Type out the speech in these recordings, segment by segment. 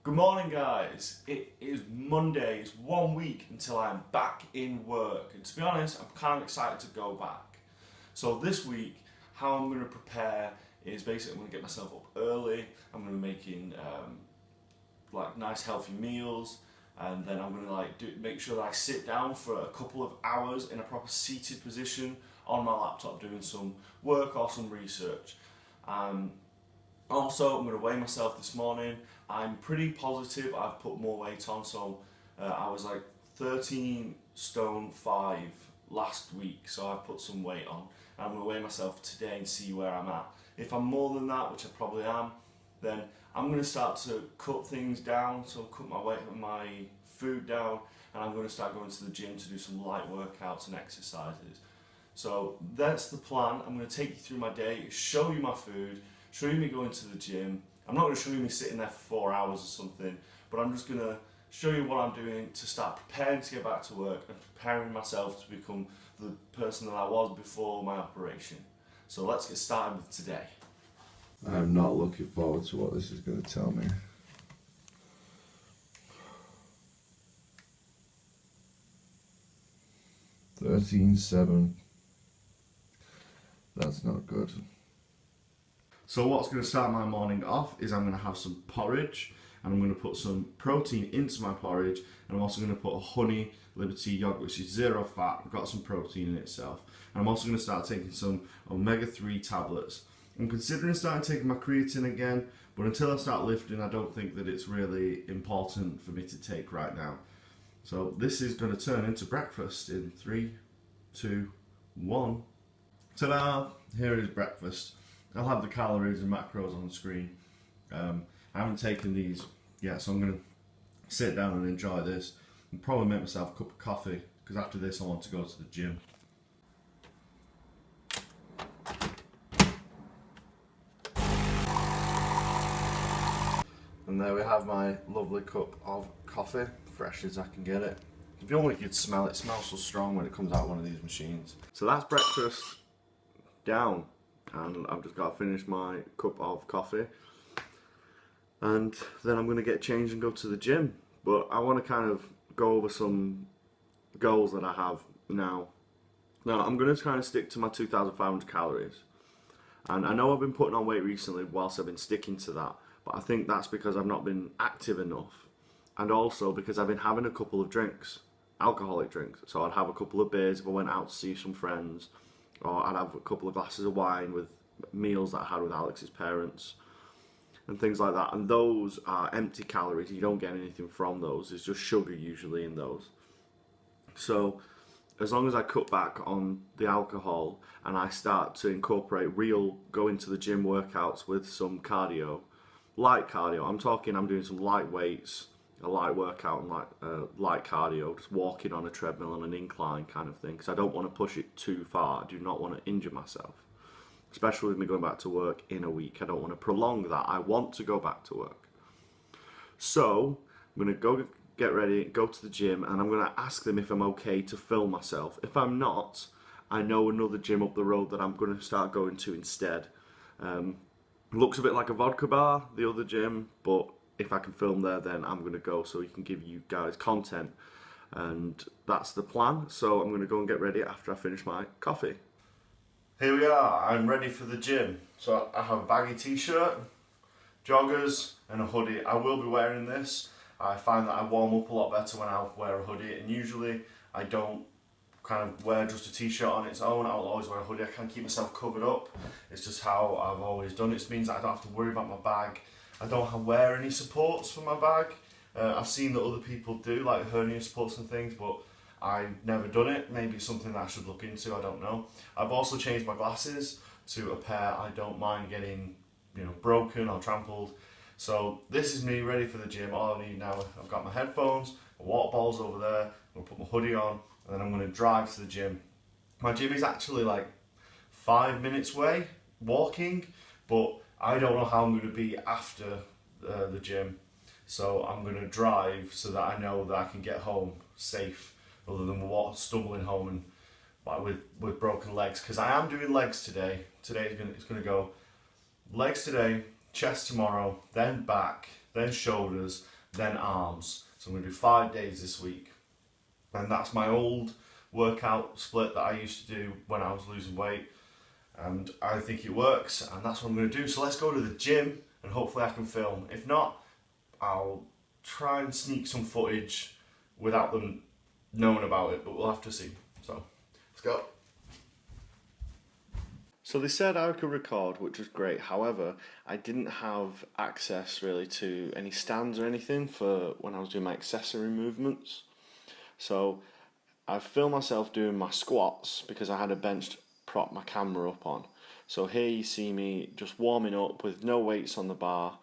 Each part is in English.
Good morning, guys. It is Monday. It's 1 week until I'm back in work, and to be honest, I'm kind of excited to go back. So this week, how I'm going to prepare is basically I'm going to get myself up early. I'm going to be making like nice healthy meals, and then I'm going to make sure that I sit down for a couple of hours in a proper seated position on my laptop doing some work or some research. Also, I'm going to weigh myself this morning. I'm pretty positive I've put more weight on, so I was like 13 stone 5 last week, so I've put some weight on. I'm going to weigh myself today and see where I'm at. If I'm more than that, which I probably am, then I'm going to start to cut things down, so cut my weight and my food down, and I'm going to start going to the gym to do some light workouts and exercises. So that's the plan. I'm going to take you through my day, show you my food, show you me going to the gym. I'm not going to show you me sitting there for 4 hours or something, but I'm just going to show you what I'm doing to start preparing to get back to work and preparing myself to become the person that I was before my operation. So let's get started with today. I'm not looking forward to what this is going to tell me. $13.7. That's not good. So what's going to start my morning off is I'm going to have some porridge, and I'm going to put some protein into my porridge, and I'm also going to put a honey Liberty yogurt, which is 0 fat, got some protein in itself. And I'm also going to start taking some omega-3 tablets. I'm considering starting taking my creatine again, but until I start lifting, I don't think that it's really important for me to take right now. So this is going to turn into breakfast in 3, 2, 1. Ta-da! Here is breakfast. I'll have the calories and macros on the screen. I haven't taken these yet, so I'm going to sit down and enjoy this and probably make myself a cup of coffee, because after this I want to go to the gym. And there we have my lovely cup of coffee, fresh as I can get it. If you only could smell it, it smells so strong when it comes out of one of these machines. So that's breakfast down. And I've just got to finish my cup of coffee, and then I'm going to get changed and go to the gym. But I want to kind of go over some goals that I have now. Now I'm going to kind of stick to my 2,500 calories, and I know I've been putting on weight recently whilst I've been sticking to that, but I think that's because I've not been active enough, and also because I've been having a couple of drinks, alcoholic drinks. So I'd have a couple of beers if I went out to see some friends, or I'd have a couple of glasses of wine with meals that I had with Alex's parents and things like that. And those are empty calories. You don't get anything from those. It's just sugar usually in those. So as long as I cut back on the alcohol and I start to incorporate real going to the gym workouts with some cardio, light cardio. I'm talking I'm doing some light weights, a light workout and light cardio, just walking on a treadmill on an incline kind of thing, because I don't want to push it too far. I do not want to injure myself, especially with me going back to work in a week. I don't want to prolong that. I want to go back to work. So I'm going to go get ready, go to the gym, and I'm going to ask them if I'm okay to film myself. If I'm not, I know another gym up the road that I'm going to start going to instead. Looks a bit like a vodka bar, the other gym, but if I can film there, then I'm going to go so you can give you guys content. And that's the plan. So I'm going to go and get ready after I finish my coffee. Here we are, I'm ready for the gym. So I have a baggy t-shirt, joggers and a hoodie. I will be wearing this. I find that I warm up a lot better when I wear a hoodie, and usually I don't kind of wear just a t-shirt on its own. I'll always wear a hoodie. I can't keep myself covered up. It's just how I've always done it. It means that I don't have to worry about my bag. I don't have to wear any supports for my bag. I've seen that other people do, like hernia supports and things, but I've never done it. Maybe it's something that I should look into, I don't know. I've also changed my glasses to a pair I don't mind getting, broken or trampled. So this is me ready for the gym. All I need now, I've got my headphones, my water bottles over there, I'm gonna put my hoodie on, and then I'm gonna drive to the gym. My gym is actually like 5 minutes away, walking, but I don't know how I'm going to be after the gym, so I'm going to drive so that I know that I can get home safe, rather than stumbling home and with broken legs. Because I am doing legs today. Today it's going to go legs today, chest tomorrow, then back, then shoulders, then arms. So I'm going to do 5 days this week. And that's my old workout split that I used to do when I was losing weight. And I think it works, and that's what I'm going to do. So let's go to the gym, and hopefully I can film. If not, I'll try and sneak some footage without them knowing about it, but we'll have to see. So, let's go. So they said I could record, which was great. However, I didn't have access really to any stands or anything for when I was doing my accessory movements. So I filmed myself doing my squats because I had a bench to prop my camera up on. So here you see me just warming up with no weights on the bar.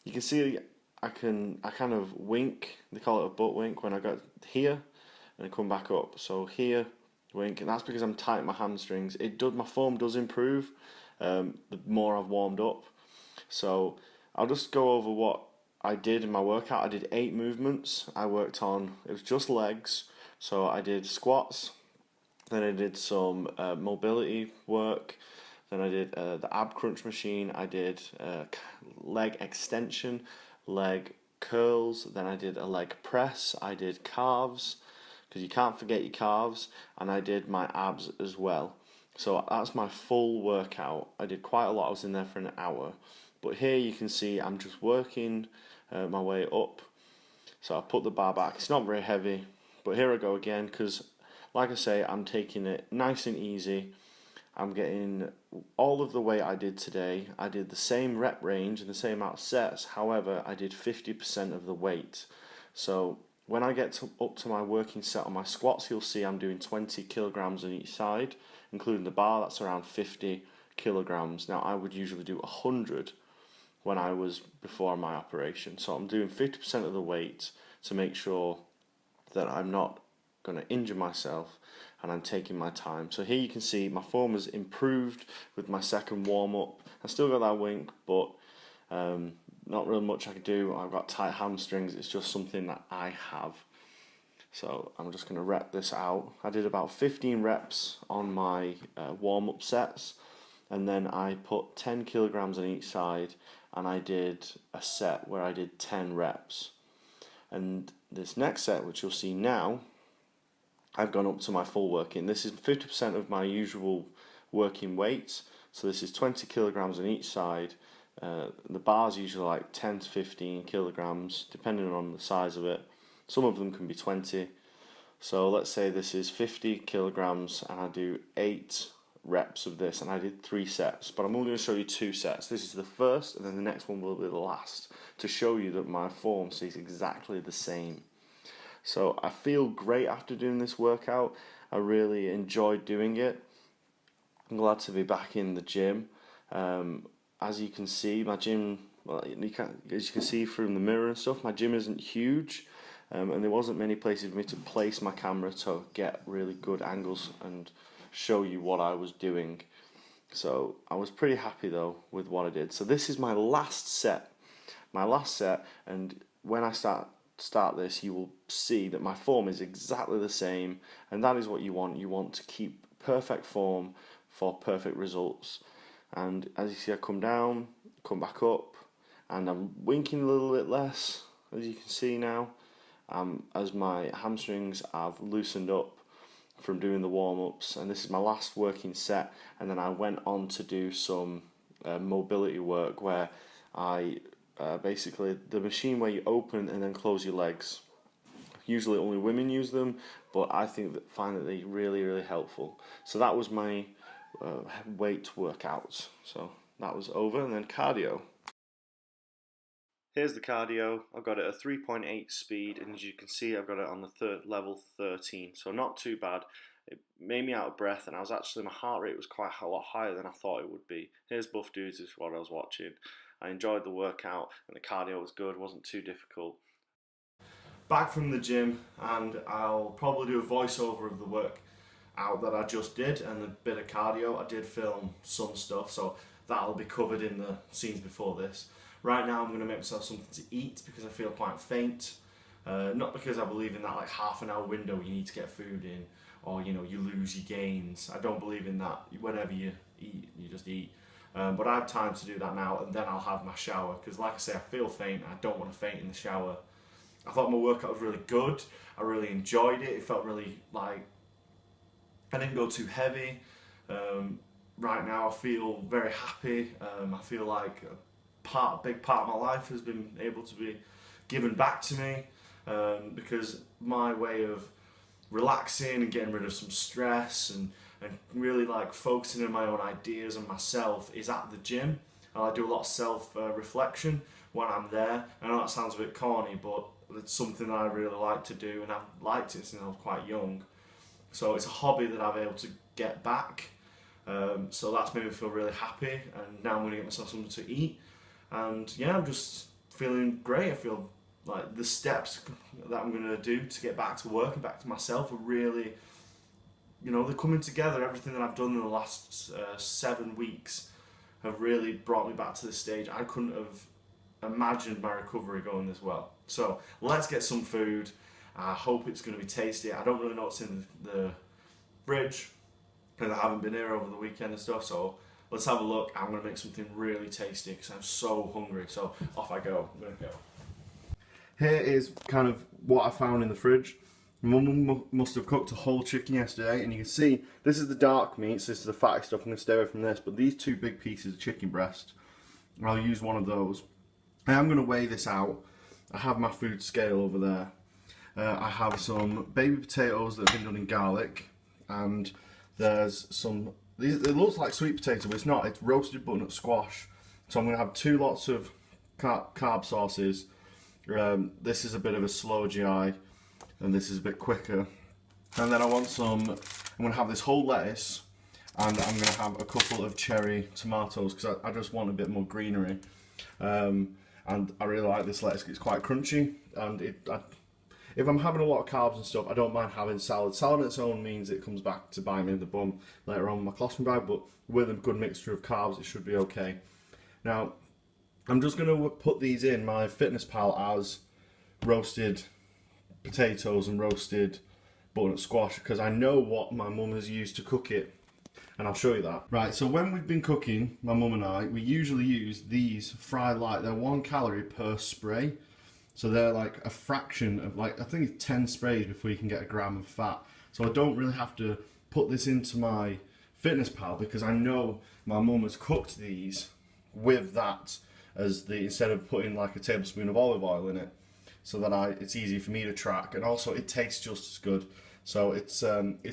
You can see I kind of wink, they call it a butt wink, when I got here and I come back up. So here, wink, and that's because I'm tight in my hamstrings. My form does improve the more I've warmed up. So I'll just go over what I did in my workout. I did 8 movements. I worked on, it was just legs. So I did squats, then I did some mobility work, then I did the ab crunch machine, I did leg extension, leg curls, then I did a leg press, I did calves, because you can't forget your calves, and I did my abs as well. So that's my full workout. I did quite a lot, I was in there for an hour. But here you can see I'm just working my way up. So I put the bar back, it's not very heavy, but here I go again, because like I say, I'm taking it nice and easy. I'm getting all of the weight I did today. I did the same rep range and the same amount of sets. However, I did 50% of the weight. So when I get up to my working set on my squats, you'll see I'm doing 20 kilograms on each side, including the bar. That's around 50 kilograms. Now I would usually do 100 when I was before my operation. So I'm doing 50% of the weight to make sure that I'm not going to injure myself, and I'm taking my time. So here you can see my form has improved with my second warm-up. I still got that wink, but not really much I can do. I've got tight hamstrings. It's just something that I have. So I'm just going to rep this out. I did about 15 reps on my warm-up sets, and then I put 10 kilograms on each side, and I did a set where I did 10 reps. And this next set, which you'll see now, I've gone up to my full working. This is 50% of my usual working weight. So this is 20 kilograms on each side. The bar's usually like 10 to 15 kilograms, depending on the size of it. Some of them can be 20. So let's say this is 50 kilograms and I do 8 reps of this, and I did 3 sets. But I'm only going to show you 2 sets. This is the first, and then the next one will be the last, to show you that my form stays exactly the same. So I feel great after doing this workout. I really enjoyed doing it. I'm glad to be back in the gym. As you can see, my gym, well, as you can see from the mirror and stuff, my gym isn't huge, and there wasn't many places for me to place my camera to get really good angles and show you what I was doing. So I was pretty happy though with what I did. So this is my last set. And when I start this, you will see that my form is exactly the same, and that is what you want. You want to keep perfect form for perfect results. And as you see, I come down, come back up, and I'm winking a little bit less, as you can see now, as my hamstrings have loosened up from doing the warm-ups. And this is my last working set, and then I went on to do some mobility work where I basically, the machine where you open and then close your legs. Usually only women use them, but I find that they're really, really helpful. So that was my weight workouts. So that was over, and then cardio. Here's the cardio. I've got it at 3.8 speed, and as you can see, I've got it on the level 13. So not too bad. It made me out of breath, and my heart rate was quite a lot higher than I thought it would be. Here's Buff Dudes is what I was watching. I enjoyed the workout, and the cardio was good, wasn't too difficult. Back from the gym, and I'll probably do a voiceover of the workout that I just did and a bit of cardio. I did film some stuff, so that'll be covered in the scenes before this. Right now I'm going to make myself something to eat because I feel quite faint. Not because I believe in that like half an hour window you need to get food in, or you lose your gains. I don't believe in that. Whenever you eat, you just eat. But I have time to do that now, and then I'll have my shower, because like I say, I feel faint. I don't want to faint in the shower. I thought my workout was really good. I really enjoyed it. It felt really like I didn't go too heavy. Right now I feel very happy. I feel like a big part of my life has been able to be given back to me, because my way of relaxing and getting rid of some stress and really like focusing on my own ideas and myself is at the gym. And I do a lot of self-reflection when I'm there. I know that sounds a bit corny, but it's something that I really like to do, and I've liked it since I was quite young. So it's a hobby that I've been able to get back. So that's made me feel really happy, and now I'm going to get myself something to eat. And yeah, I'm just feeling great. I feel like the steps that I'm going to do to get back to work and back to myself are really, they're coming together. Everything that I've done in the last 7 weeks have really brought me back to this stage. I couldn't have imagined my recovery going this well. So let's get some food. I hope it's going to be tasty. I don't really know what's in the fridge because I haven't been here over the weekend and stuff. So let's have a look. I'm going to make something really tasty because I'm so hungry. So off I go. I'm going to go. Here is kind of what I found in the fridge. Mum must have cooked a whole chicken yesterday, and you can see this is the dark meats, this is the fatty stuff. I'm going to stay away from this, but these 2 big pieces of chicken breast, I'll use one of those. I am going to weigh this out. I have my food scale over there. I have some baby potatoes that have been done in garlic, and there's some, it looks like sweet potato, but it's not, it's roasted butternut squash. So I'm going to have 2 lots of carb sauces. This is a bit of a slow GI, and this is a bit quicker. And then I'm going to have this whole lettuce, and I'm going to have a couple of cherry tomatoes because I just want a bit more greenery. And I really like this lettuce, it's quite crunchy, and if I'm having a lot of carbs and stuff, I don't mind having salad. Salad on its own means it comes back to bite me in the bum later on with my colostrum bag, but with a good mixture of carbs, it should be okay. Now, I'm just going to put these in my FitnessPal as roasted potatoes and roasted butternut squash because I know what my mum has used to cook it, and I'll show you that. Right, so when we've been cooking, my mum and I, we usually use these Fry Light. They're 1 calorie per spray, so they're like a fraction of, like, I think it's 10 sprays before you can get a gram of fat. So I don't really have to put this into my FitnessPal because I know my mum has cooked these with that as instead of putting like a tablespoon of olive oil in it, so that it's easy for me to track, and also it tastes just as good. So it's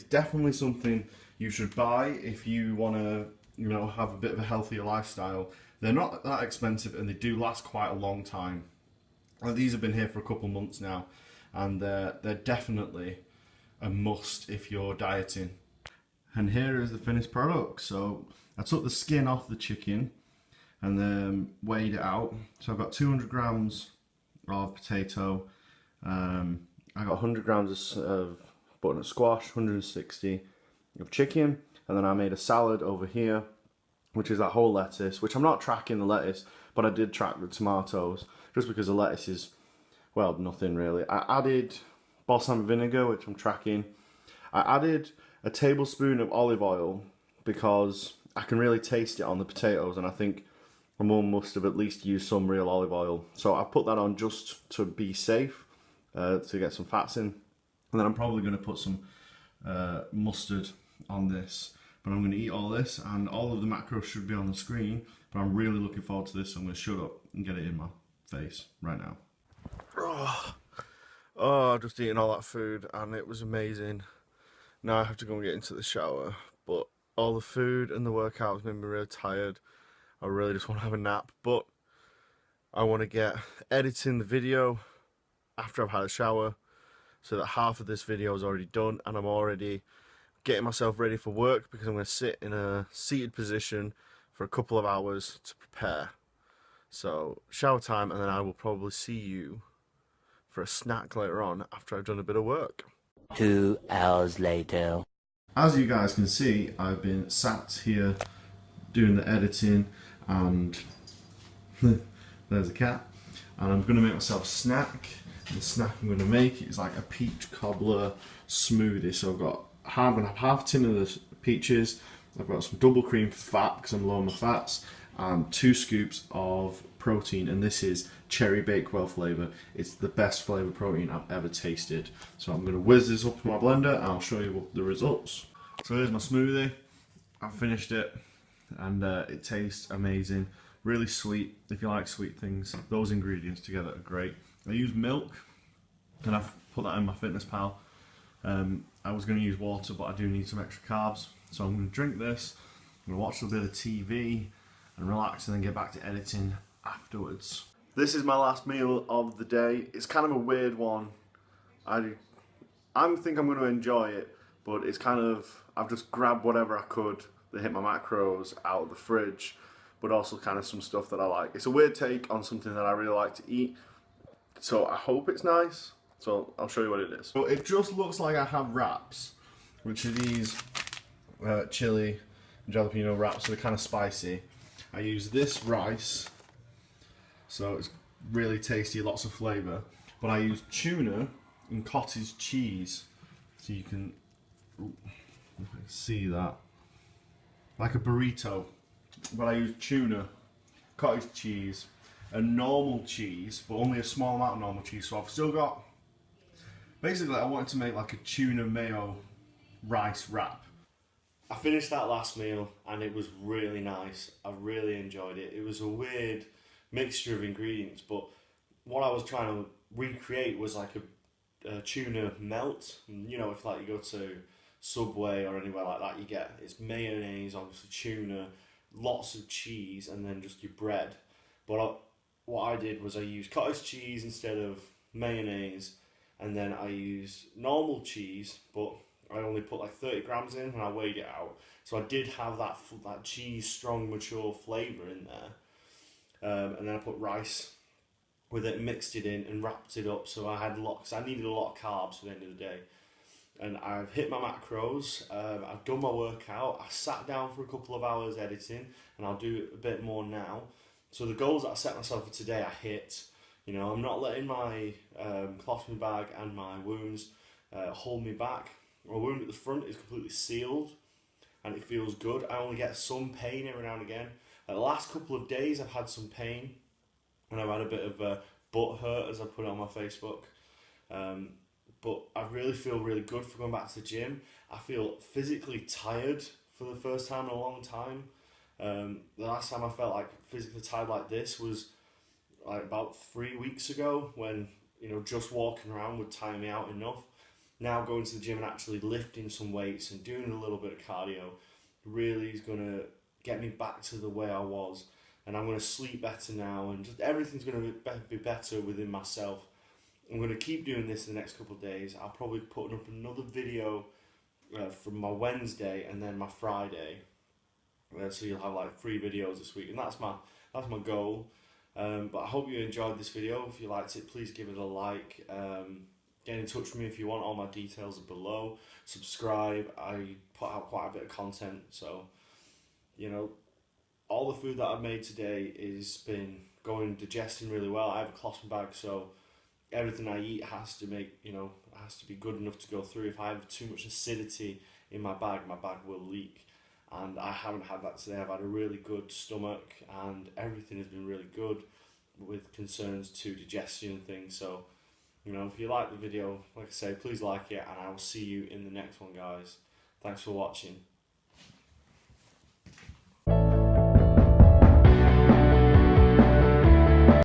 definitely something you should buy if you want to have a bit of a healthier lifestyle. They're not that expensive, and they do last quite a long time. These have been here for a couple months now, and they're definitely a must if you're dieting. And here is the finished product. So I took the skin off the chicken and then weighed it out. So I've got 200 grams of potato. I got 100 grams of butternut squash, 160 of chicken, and then I made a salad over here, which is that whole lettuce, which I'm not tracking the lettuce, but I did track the tomatoes, just because the lettuce is, well, nothing really. I added balsamic vinegar, which I'm tracking. I added a tablespoon of olive oil because I can really taste it on the potatoes, and I think my mum must have at least used some real olive oil. So I've put that on just to be safe, to get some fats in. And then I'm probably going to put some mustard on this. But I'm going to eat all this, and all of the macros should be on the screen. But I'm really looking forward to this, so I'm going to shut up and get it in my face right now. Oh, I've just eaten all that food, and it was amazing. Now I have to go and get into the shower. But all the food and the workouts made me really tired. I really just want to have a nap, but I want to get editing the video after I've had a shower so that half of this video is already done, and I'm already getting myself ready for work because I'm going to sit in a seated position for a couple of hours to prepare. So shower time, and then I will probably see you for a snack later on after I've done a bit of work. 2 hours later. As you guys can see, I've been sat here doing the editing, and there's a cat, and I'm going to make myself a snack. And the snack I'm going to make is like a peach cobbler smoothie. So I'm going to have half a tin of the peaches, I've got some double cream fat because I'm low on my fats, and 2 scoops of protein, and this is cherry bakewell flavour. It's the best flavour protein I've ever tasted. So I'm going to whiz this up in my blender and I'll show you the results. So here's my smoothie. I've finished it and it tastes amazing. Really sweet. If you like sweet things, those ingredients together are great. I use milk and I've put that in my Fitness Pal. I was going to use water, but I do need some extra carbs. So I'm going to drink this, I'm going to watch a bit of TV and relax, and then get back to editing afterwards. This is my last meal of the day. It's kind of a weird one. I think I'm going to enjoy it, but it's kind of, I've just grabbed whatever I could that hit my macros out of the fridge, but also kind of some stuff that I like. It's a weird take on something that I really like to eat, so I hope it's nice. So I'll show you what it is. So it just looks like I have wraps, which are these chili and jalapeno wraps. So they're kind of spicy. I use this rice, so it's really tasty, lots of flavour. But I use tuna and cottage cheese, so you can see that, like a burrito. But I use tuna, cottage cheese, and normal cheese, but only a small amount of normal cheese. So I've still got. Basically, I wanted to make like a tuna mayo rice wrap. I finished that last meal and it was really nice. I really enjoyed it. It was a weird mixture of ingredients, but what I was trying to recreate was like a tuna melt. You know, if like you go to Subway or anywhere like that, you get it's mayonnaise, obviously tuna, lots of cheese, and then just your bread. But what I did was I used cottage cheese instead of mayonnaise. And then I used normal cheese, but I only put like 30 grams in and I weighed it out. So I did have that cheese, strong, mature flavour in there. And then I put rice with it, mixed it in and wrapped it up. So I had lots, I needed a lot of carbs for the end of the day. And I've hit my macros, I've done my workout, I sat down for a couple of hours editing, and I'll do a bit more now. So the goals that I set myself for today, I hit. You know, I'm not letting my colostomy bag and my wounds hold me back. My wound at the front is completely sealed and it feels good. I only get some pain every now and again. The last couple of days I've had some pain and I've had a bit of butt hurt, as I put it on my Facebook. But I really feel really good for going back to the gym. I feel physically tired for the first time in a long time. The last time I felt like physically tired like this was like about 3 weeks ago, when, you know, just walking around would tire me out enough. Now going to the gym and actually lifting some weights and doing a little bit of cardio really is going to get me back to the way I was, and I'm going to sleep better now, and just everything's going to be better within myself. I'm going to keep doing this in the next couple of days. I'll probably put up another video from my Wednesday and then my Friday, so you'll have like 3 videos this week, and that's my goal. But I hope you enjoyed this video. If you liked it, please give it a like. Get in touch with me if you want. All my details are below. Subscribe. I put out quite a bit of content, so you know, all the food that I've made today is been digesting really well. I have a colostomy bag, so everything I eat has to has to be good enough to go through. If I have too much acidity in my bag will leak. And I haven't had that today. I've had a really good stomach and everything has been really good with concerns to digestion and things. So, you know, if you like the video, like I say, please like it, and I will see you in the next one, guys. Thanks for watching.